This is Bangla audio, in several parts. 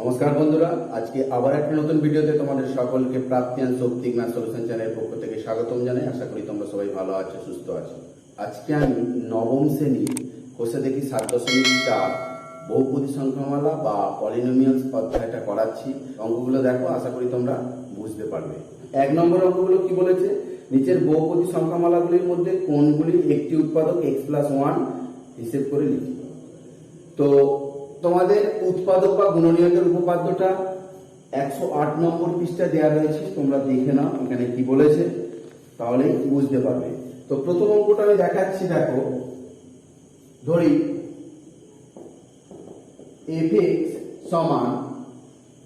নমস্কার বন্ধুরা, আজকে আবার একটা নতুন ভিডিওতে তোমাদের সকলকে প্রাপ্তিয়ান শক্তি ম্যাথ সলিউশন চ্যানেলের পক্ষ থেকে স্বাগতম জানাই। আশা করি তোমরা সবাই ভালো আছো, সুস্থ আছো। আজকে আমি নবম শ্রেণী কোষে দেখি 7.4 বহুপদী সংখ্যামালা বা পলিনোমিয়ালস অধ্যায়টা করাচ্ছি। অঙ্কগুলো দেখো, আশা করি তোমরা বুঝতে পারবে। 1 নম্বর অঙ্কগুলো কি বলেছে, নিচের বহুপদী সংখ্যামালাগুলির মধ্যে কোনগুলির একটি উৎপাদক x+1 হিসেব করে লিখি। তো তোমাদের উৎপাদক বা গুণনীয়কের উপপাদ্যটা 108 নম্বর পৃষ্ঠা দেওয়া রয়েছে, তোমরা দেখে নাও এখানে কি বলেছে, তাহলেই বুঝতে পারবে। তো প্রথম অঙ্কটা আমি দেখাচ্ছি, দেখো ধরি fx সমান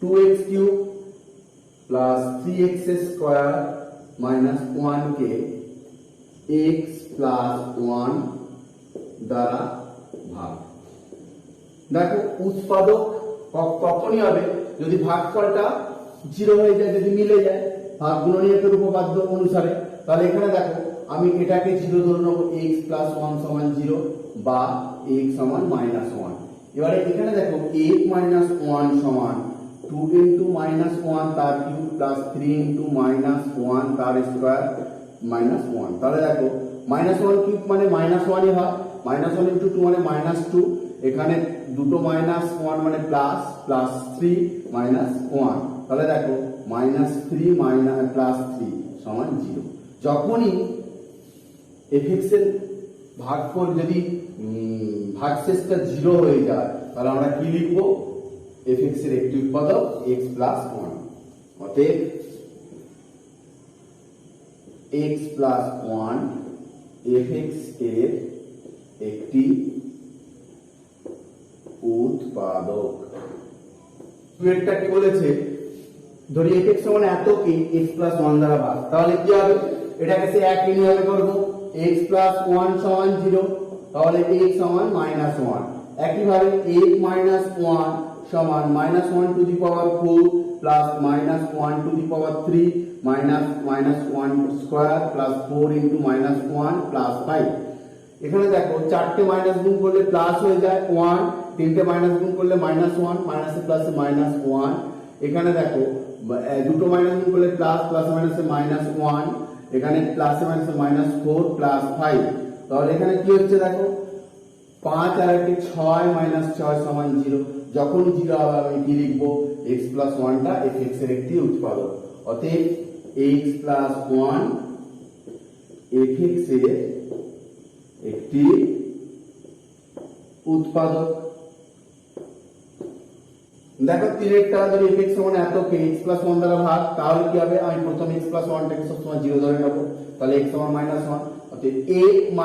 2x³ প্লাস 3x² মাইনাস 1 কে x+1 দ্বারা ভাগ। দেখো উৎপাদক কখনই হবে যদি ভাগফলটা 0 হয়ে যায়, যদি মিলে যায় ভাগ গুণনীয়কের উপপাদ্য অনুসারে। তাহলে এখানে দেখো আমি এটাকে 0 ধরে নেব, x+1 সমান 0 বা x সমান -1। এবারে এখানে দেখো x - 1 সমান 2 × -1 তার কিউব প্লাস 3 × -1 তার স্কয়ার -1। তাহলে দেখো -1 কিউব মানে -1ই হয়, -1 × 2 মানে -2, এখানে দুটো -1 মানে প্লাস, প্লাস 3 -1। তাহলে দেখো -3 +3 সমান 0। যখনই fx এর ভাগফল যদি ভাগশেষটা 0 হয়ে যায়, তাহলে আমরা কি লিখব, fx এর একটি উৎপাদক x+1। অতএব x+1 fx এর একটি উৎপাদক। এটা কি বলেছে, ধরি fx সমান এতকে x+1 দ্বারা ভাগ, তাহলে কি হবে, এটাকে সে একই নিয়মে করব, x+1 সমান 0, তাহলে x সমান -1। একইভাবে x - 1 সমান -1 to the power 4 plus -1 to the power 3 -1 square plus 4 × -1 plus 5। এখানে দেখো চারটে মাইনাস গুণ করলে প্লাস হয়ে যায় 1, তিনটে মাইনাস গুণ করলে -1, মাইনাসে প্লাসে -1। এখানে দেখো দুটো মাইনাস গুণ করলে প্লাস, প্লাসে মাইনাসে -1, এখানে প্লাসে মাইনাসে -4 প্লাস 5। তাহলে এখানে কি হচ্ছে দেখো 5 আর 6 6 সমান 0। যখন 0 হবে আমি কি লিখবো, x+1 টা fx এর একটি উৎপাদক। অতএব x+1 fx এর একটি উৎপাদক। দেখো তিরেরটা যদি fx সমান এতকে x+1 দ্বারা ভাগ, তাহলে কি হবে, আমি প্রথম x+1 টাকে সবসময় 0 ধরে নেব, তাহলে x সমান -1। অতএব a - 1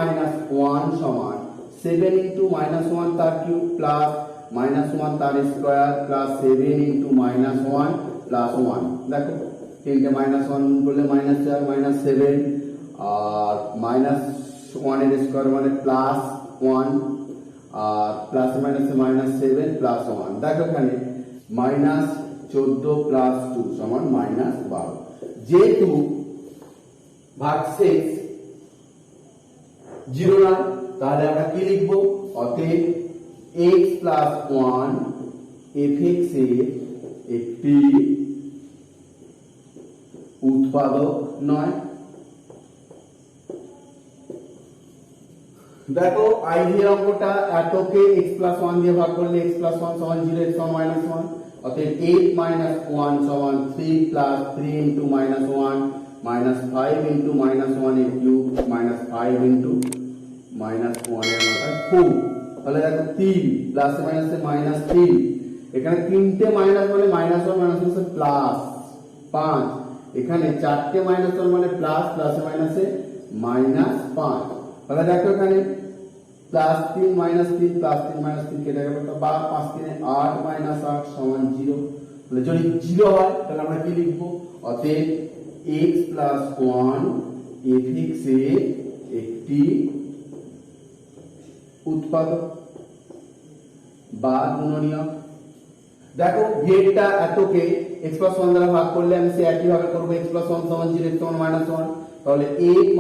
সমান 7 × -1 তার কিউব প্লাস -1 তার স্কয়ার প্লাস 7 × -1 প্লাস 1। দেখো তিনটে -1 গুণ করলে -4 -7 আর -1 এর স্কয়ার মানে +1 আর প্লাস মাইনাসে -7 প্লাস 1। দেখো এখানে -14 প্লাস 2 সমান -12। যেহেতু ভাগশেষ 0 না, তাহলে আমরা কি লিখব, অতএব x+1 fx এর একটি উৎপাদক নয়। দেখো আইডিয়া অঙ্কটা এতকে x+1 দিয়ে ভাগ করলে x+1 সমান 0, x সমান -1। অতএব 8 - 1 সমান 3 প্লাস 3 × -1 মাইনাস 5 × -1 এর কিউব মাইনাস 5 × -1 এর মাথায় 4। তাহলে দেখো 3 প্লাসে মাইনাসে -3, এখানে তিনটে মাইনাস মানে -1 মাইনাসে প্লাস 5, এখানে চারটে -1 মানে প্লাস, প্লাসে মাইনাসে -5। তাহলে দেখো এখানে +3 -3 +3 -3 কেটে গেল, বা 5 × 3 = 8 - 8 সমান 0। তাহলে যদি 0 হয় তাহলে আমরা কি লিখব, অতএব x+1 fx এর একটি উৎপাদক বা গুণনীয়ক। দেখো ভেদটা এতকে x+1 দ্বারা ভাগ করলে আমি সে একই ভাবে করব, x+1 সমান 0, x সমান -1। তাহলে 8 -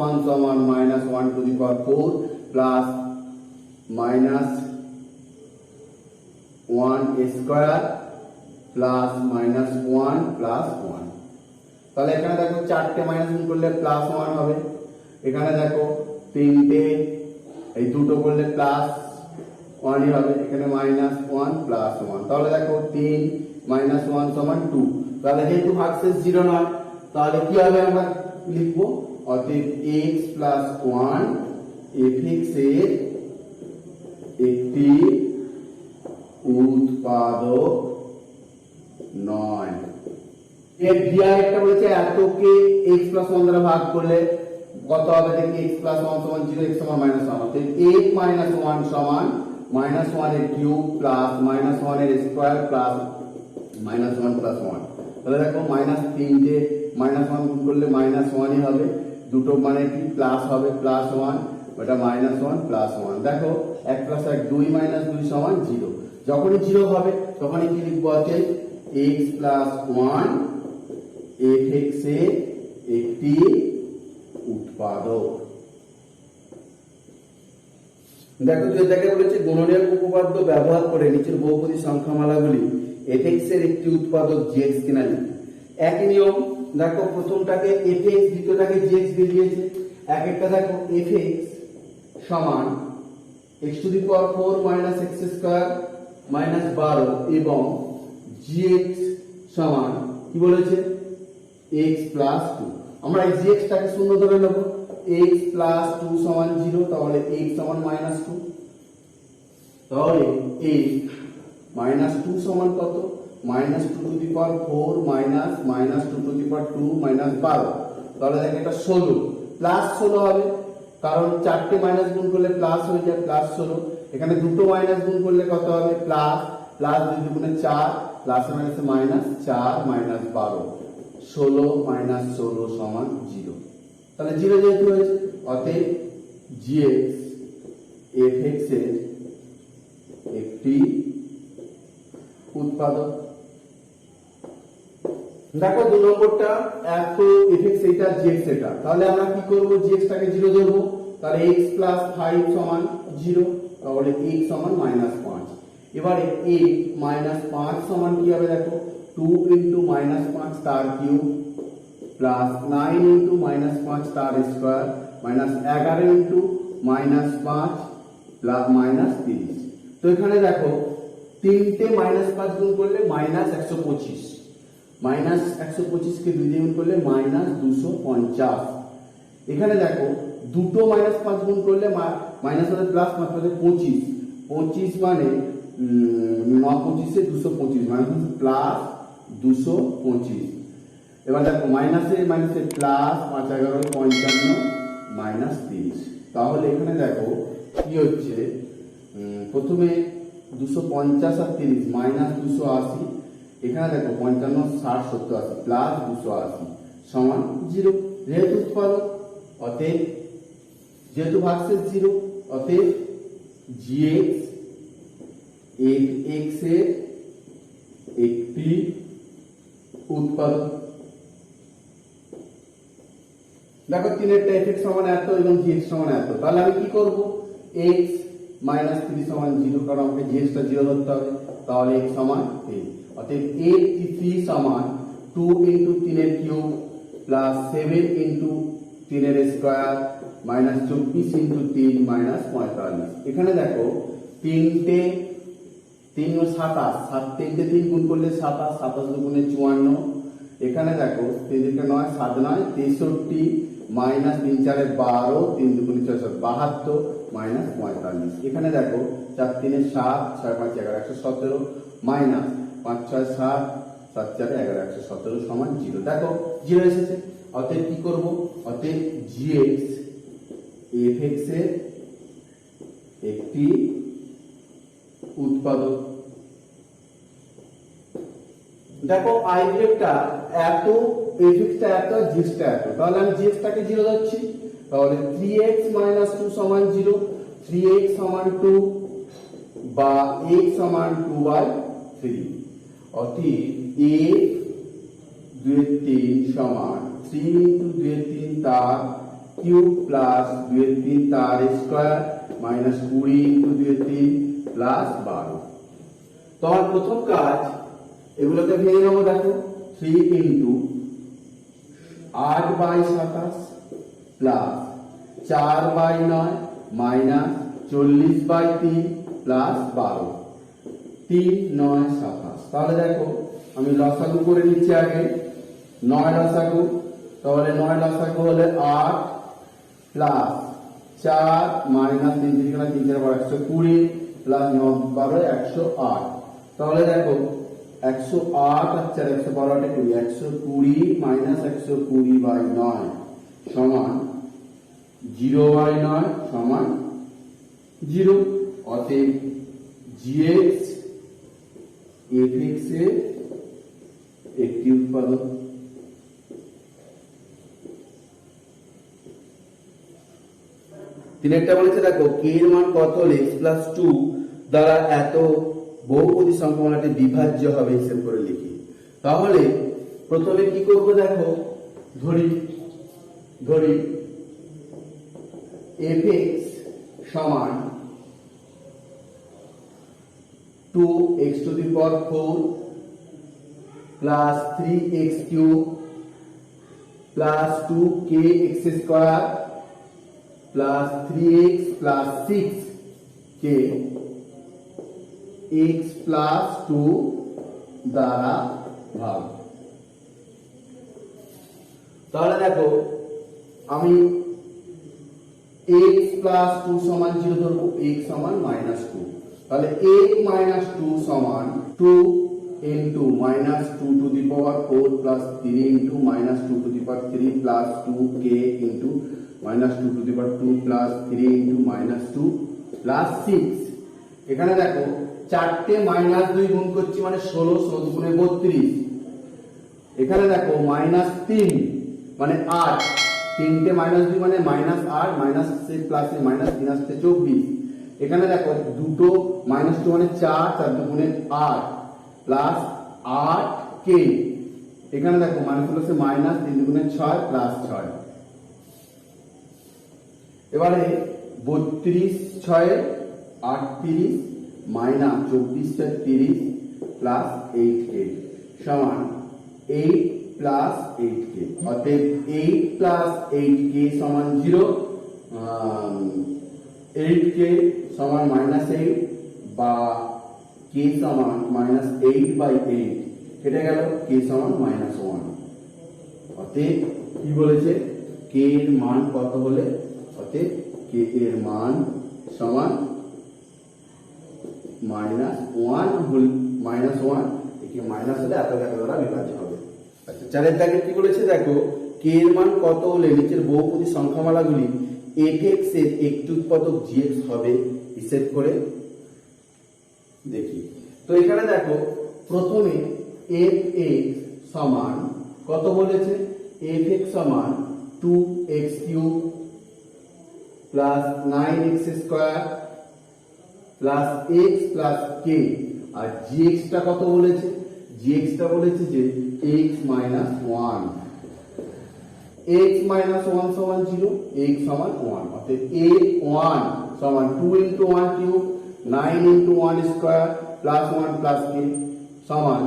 1 সমান -1 to the power 4 plus -1 square plus minus one plus one. তাহলে এখানে দেখো চারটে মাইনাস গুণ করলে প্লাস ওয়ান হবে, এখানে দেখো তিনটে এই দুটো করলে প্লাস ওয়ানই হবে, এখানে মাইনাস ওয়ান প্লাস ওয়ান। তাহলে দেখো 3 মাইনাস ওয়ান সমান 2। তাহলে যেহেতু ভাগশেষ 0 নয়, তাহলে কি হবে আমরা লিখবো, অতএব x প্লাস ওয়ান fx এর একটি উৎপাদক নয়। এর ভিআর একটা বলেছে এতকে x প্লাস ওয়ান দ্বারা ভাগ করলে কত হবে, দেখি x প্লাস ওয়ান সমান 0, x সমান মাইনাস ওয়ান। অতএব 8 মাইনাস ওয়ান সমান মাইনাস ওয়ান এর কিউব প্লাস মাইনাস ওয়ান এর square plus minus one plus one. তাহলে দেখো মাইনাস তিনটে মাইনাস ওয়ান গুণ করলে মাইনাস ওয়ানই হবে, দুটো মানে কি প্লাস হবে প্লাস ওয়ান, ওটা মাইনাস ওয়ান প্লাস ওয়ান। দেখো 1 প্লাস 1 2 মাইনাস 2 সমান 0। যখনই 0 হবে তখনই কি লিখবো, আছে x প্লাস ওয়ান fx এর একটি উৎপাদক। দেখো যে দেখে বলেছে গুণনীয়ক উপপাদ্য ব্যবহার করে নিচের বহুপদী সংখ্যামালাগুলি fx এর একটি উৎপাদক gx কিনা লিখো। একই নিয়ম, দেখো প্রথমটাকে fx, দ্বিতীয়টাকে gx বেরিয়েছে। এক একটা দেখো fx সমান x to the power 4 minus x square minus 12 এবং gx সমান কি বলেছে x প্লাস 2। আমরা এই gx টাকে শূন্য ধরে নেব, x প্লাস 2 সমান 0, তাহলে x সমান মাইনাস 2। তাহলে x মাইনাস 2 সমান কত, minus 2 to the power 4 minus minus 2 to the power 2 minus 12। তাহলে দেখো এটা 16 প্লাস 16 হবে, কারণ চারটে মাইনাস গুণ করলে প্লাস হয়ে যায়, প্লাস 16। এখানে দুটো মাইনাস গুণ করলে কত হবে, প্লাস প্লাস 2 দুগুণে 4 প্লাস মাইনাসে মাইনাস 4 মাইনাস 12, 16 মাইনাস 16 সমান 0। তাহলে 0 যেহেতু হয়েছে, অতএব gx fx এর একটি উৎপাদক। দেখো 2 নম্বরটা এত fx এটা gx এটা, তাহলে আমরা কি করব, gx টাকে 0 ধরবো, তাহলে x প্লাস 5 সমান 0, তাহলে x সমান মাইনাস 5। এবারে a মাইনাস 5 সমান কি হবে, দেখো 2 ইনটু মাইনাস 5 তার কিউব প্লাস 9 ইনটু মাইনাস 5 তার square minus 11 into minus 5 plus minus 30। তো এখানে দেখো তিনটে মাইনাস 5 গুণ করলে মাইনাস 125, মাইনাস 125 কে 2 দিয়ে গুণ করলে মাইনাস 250। এখানে দেখো দুটো মাইনাস 5 গুণ করলে মাইনাস হবে প্লাস 5 হবে 25, 25 মানে 9 25 এ 225 মানে প্লাস 225। এবার দেখো মাইনাসে মাইনাসে প্লাস 5 11 55 মাইনাস 30। তাহলে এখানে দেখো কি হচ্ছে, প্রথমে 250 আর 30 মাইনাস 280, এখানে দেখো 55 60 70 80 প্লাস 280 সমান 0। যেহেতু উৎপাদক, অতএব যেহেতু ভাগশেষ 0, অতএব gx fx এর একটি উৎপাদক। দেখো 3 এর fx সমান এত এবং gx সমান এত, তাহলে আমি কি করব, x মাইনাস 3 সমান 0, কারণ আমাকে gx টা 0 ধরতে হবে, তাহলে x সমান 3। অতএব a 3 সমান 2 ইনটু 3 এর কিউব প্লাস 7 ইনটু 3 এর স্কয়ার মাইনাস 24 ইনটু 3 মাইনাস 45। এখানে দেখো তিনটে 3 ও 27, 7 3 তে 3 গুণ করলে 27, 27 দুগুণে 54। এখানে দেখো 3 3 9 7 9 63 মাইনাস 3 4 12 3 দুগুণে 6 72 মাইনাস 45। এখানে দেখো 4 3 7 6 5 11 117 মাইনাস 5 6 7 7 4 11 117 সমান 0। দেখো 0 এসেছে, অতএব কি করব, অতএব gx fx এর একটি উৎপাদক। দেখো i টা এত, fx টা এত, gx টা এত, তাহলে আমি gx টাকে 0 ধরছি, তাহলে 3x 2 সমান 0, 3x সমান 2 বা x সমান 2/3। অতএব a 2 3 সমান 3 ইনটু 2 3 তার কিউব প্লাস 2 3 তার স্কয়ার মাইনাস 20 ইনটু 2 3 প্লাস 12। তোমার প্রথম কাজ এগুলোকে ভেঙে নেবো। দেখো 3 ইন্টু 8/27 প্লাস 4/9 মাইনাস 40/3 প্লাস 12, 3 9 27। তাহলে দেখো আমি লসাগু করে নিচ্ছি আগে। 9 লসাগু, তাহলে 9 লসাগু হলে 8 প্লাস 4 মাইনাস 3 3 3 120 প্লাস 9 12 108। তাহলে দেখো 108 আর 4 112 20, 120 মাইনাস 120/9 সমান 0/9 সমান 0। অতএব gx fx এর একটি উৎপাদক। তিনেরটা বলেছে দেখো k এর মান কত হলে x প্লাস 2 দ্বারা এত বহুপদী সংখ্যামালাটি বিভাজ্য হবে হিসেব করে লিখি। তাহলে প্রথমে কি করব দেখো, ধরি fx সমান 2x to the power 4 plus 3x cube plus 2kx square plus 3x plus 6k x plus 2 দ্বারা ভাগ। তাহলে দেখো আমি x plus 2 সমান 0 ধরবো, x সমান -2। তাহলে x minus 2 সমান 2 into minus 2 to the power 4 plus 3 into minus 2 to the power 3 plus 2k into minus 2 to the power 2 plus 3 into minus 2 plus 6। এখানে দেখো চারটে মাইনাস 2 গুণ করছি মানে 16, 16 গুণে 32। এখানে দেখো -3 মানে 8, তিনটে -2 মানে -8 মাইনাস প্লাস মাইনাস 3 আসছে 24। এখানে দেখো দুটো -2 মানে 4, 4 দুগুণে 8 প্লাস 8k। এখানে দেখো মাইনাস প্লাসে মাইনাস 3 দুগুণে 6 প্লাস 6। এবারে 32 6 38 মাইনাস 24 30 প্লাস 8k সমান 8 প্লাস 8k। অতএব 8 প্লাস 8k সমান 0, 8k সমান -8 বা k সমান -8/8 কেটে গেল, k সমান -1। অতএব কি বলেছে, k এর মান কত হলে, অতএব k এর মান সমান -1 একে মাইনাস হলে এত দ্বারা বিভাজ্য হবে। আচ্ছা, চারের দাগে কি বলেছে দেখো, k এর মান কত হলে নিচের বহুপদী সংখ্যামালাগুলি fx এর একটি উৎপাদক gx হবে হিসেব করে দেখি। তো এখানে দেখো প্রথমে fx সমান কত বলেছে, fx সমান 2x³ plus 9x square plus x plus k। আর gx টা কত বলেছে, gx টা বলেছে যে x minus 1, x minus 1 সমান 0, x সমান 1। অর্থাৎ a1 সমান 2 into 1 cube 9 into 1 square plus 1 plus k সমান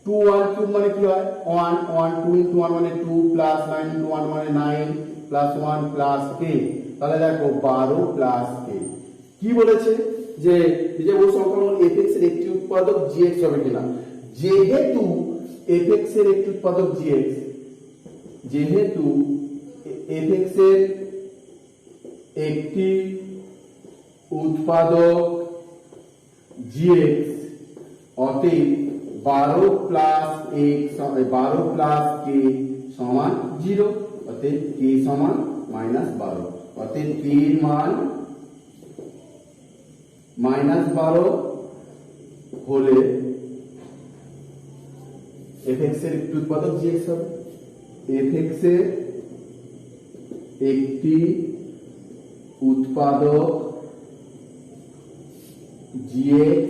2 1 cube মানে কি হয় 1 1 2 into 1 মানে 2 plus 9 into 1 মানে 9 plus 1 plus k। তাহলে দেখো 12 plus k। কি বলেছে যে যে বহু সংখ্যাগুলো fx এর একটি উৎপাদক gx হবে কিনা। যেহেতু fx এর একটি উৎপাদক gx, যেহেতু fx এর একটি উৎপাদক gx, অতএব 12 প্লাস k সমান 0, অতএব k সমান -12। অতএব k এর মান -12 হলে fx এর একটি উৎপাদক gx হবে। fx এর একটি উৎপাদক gx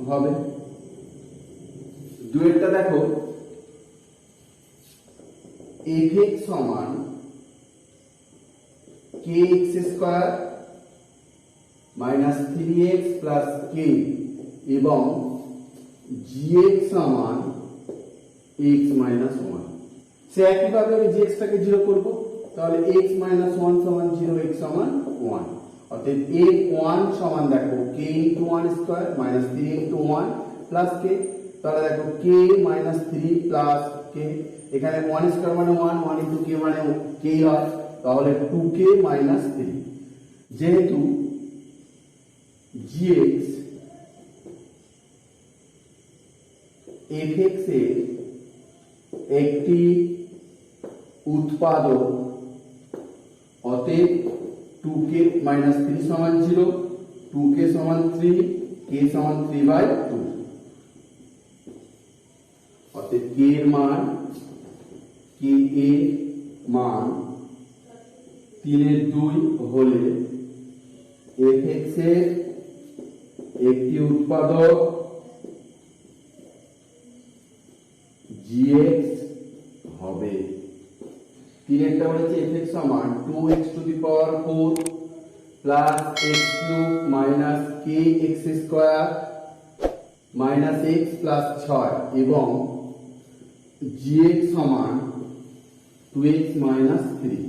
হবে। দুইটা দেখো fx সমান kx square minus 3x plus k এবং gx সমান x মাইনাস 1। সে একইভাবে আমি gx টাকে 0 করব, তাহলে x মাইনাস 1 সমান 0, x সমান 1। অতএব a1 সমান দেখো k into 1 square minus 3 into 1 plus k। তাহলে দেখো k মাইনাস 3 প্লাস k, এখানে 1 স্কয়ার মানে 1, 1 ইনটু k মানে k হয়, তাহলে 2k মাইনাস 3। যেহেতু gx fx এর একটি উৎপাদক, অতএব 2k মাইনাস 3 সমান 0, 2k সমান 3, k সমান 3/2। অতএব k এর মান 3/2 হলে fx এর একটি উৎপাদক gx হবে। 3 বলেছে fx সমান 2x to the power 4 plus x cube minus kx square minus x plus 6 এবং gx সমান 2x মাইনাস 3।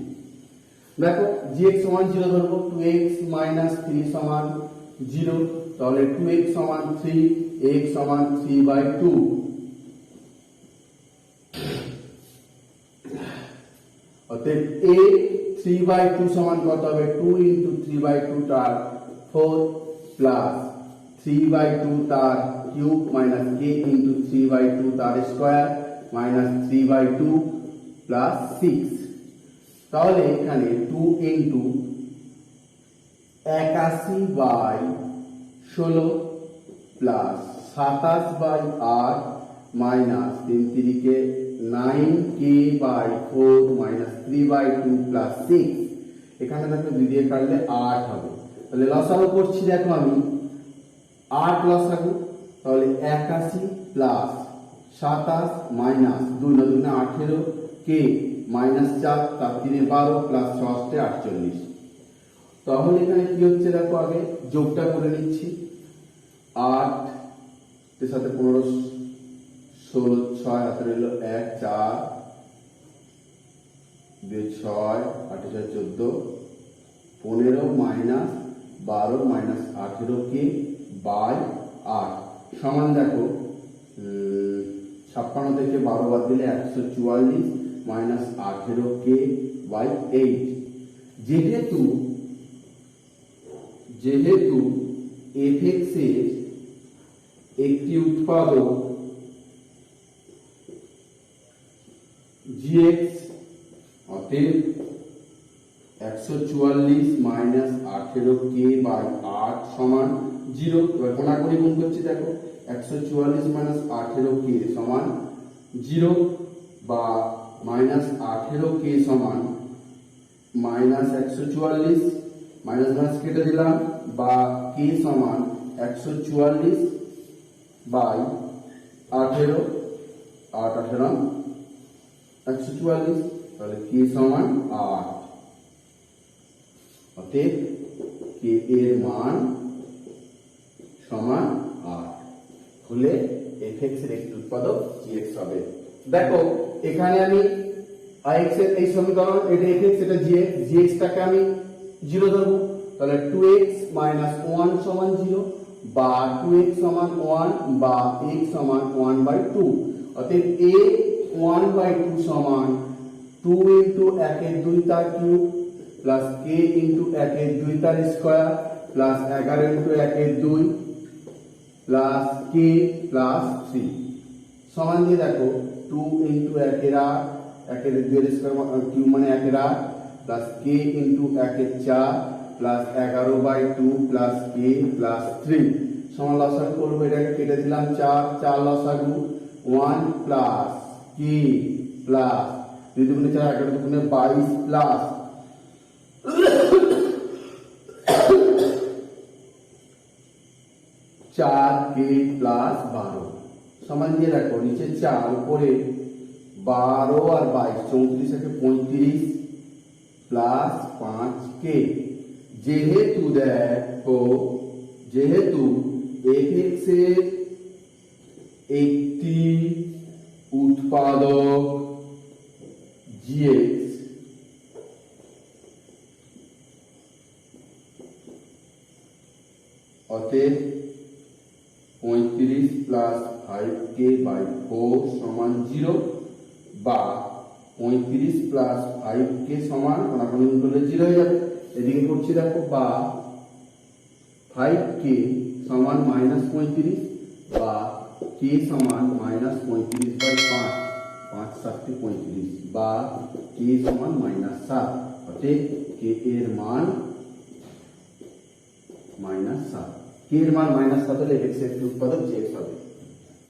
দেখো gx সমান 0 ধরবো, 2x মাইনাস 3 সমান 0, তাহলে 2x সমান 3, x সমান 3/2। অতএব a 3/2 সমান কত হবে? 2 ইনটু 3/2 তার 4 প্লাস 3/2 তার কিউব মাইনাস k ইনটু 3/2 তার স্কয়ার মাইনাস 3/2 প্লাস 6। তাহলে এখানে 2 into 81/16 plus 27/8 minus 3 3 9k/4 minus 3/2 plus 6। এখানে দেখো 2 দিয়ে কাটলে 8 হবে। তাহলে লসাগু করছি, দেখো আমি 8 লসাগু, তাহলে 81 প্লাস 27 মাইনাস 2 9 2 18 k মাইনাস 4 তার 3 12 প্লাস 6 48। তাহলে এখানে কি হচ্ছে দেখো, আগে যোগটা করে নিচ্ছি। 8 এর সাথে 15 16 6 হাতে রইল 1 4 2 6 8 6 14 15 মাইনাস 12 মাইনাস 18 কে বাই 8 সমান দেখো 56 থেকে 12 বাদ দিলে 144 মাইনাস 18 কে বাই 8। যেহেতু fx এর একটি উৎপাদক gx, অতএব 144 মাইনাস 18k বাই 8 সমান 0। এবার কোণাকুণি গুণ করছি, দেখো 144 মাইনাস 18k সমান 0 বা মাইনাস 18k সমান মাইনাস 144 মাইনাস মাইনাস কেটে দিলাম বা k সমান 144 বাই 18 8 18 144, তাহলে k সমান 8। অতএব k এর মান সমান 8 হলে fx এর একটি উৎপাদক gx হবে। দেখো এখানে আমি ix এর এই সমীকরণ, এটা fx এটা gx টাকে আমি 0 ধরব, তাহলে 2x 1 সমান 0 বা 2x সমান 1 বা x সমান 1/2। অতএব a 1/2 সমান 2 ইনটু 1 এর 2 তার কিউব প্লাস k ইনটু 1 এর 2 তার স্কয়ার প্লাস 11 ইনটু 1 এর 2 প্লাস k প্লাস 3 সমান দিয়ে দেখো 2 ইনটু 1 এর 8, 1 এর 2 এর স্কয়ার কিউব মানে 1 এর 8 প্লাস k ইনটু 1 এর 4 প্লাস 11/2 প্লাস k প্লাস 3 সমান লসাগু করব। এটাকে কেটে দিলাম 4 4 লসাগু 1 প্লাস k প্লাস 2 দুগুণে 4 11 দুগুণে 22 প্লাস 4k প্লাস 12 সমান দিয়ে রাখো নিচে 4 উপরে 12 আর 22 34 থেকে 35 প্লাস 5k। যেহেতু দেখো fx এর একটি উৎপাদক জিএক্স অতএব 35 প্লাস 5k বাই 4 সমান 0 বা 35 প্লাস 5k সমান কোনাকুনি করলে 0 হয়ে যাবে। এদিকে করছি দেখো, বা 5k সমান মাইনাস 35 বা k সমান মাইনাস 35 বাই 5, 5 7 35 বা k সমান মাইনাস 7, অতএব k এর মান মাইনাস 7। k এর মান মাইনাস 7 হলে x এর উৎপাদক জিএক্স হবে।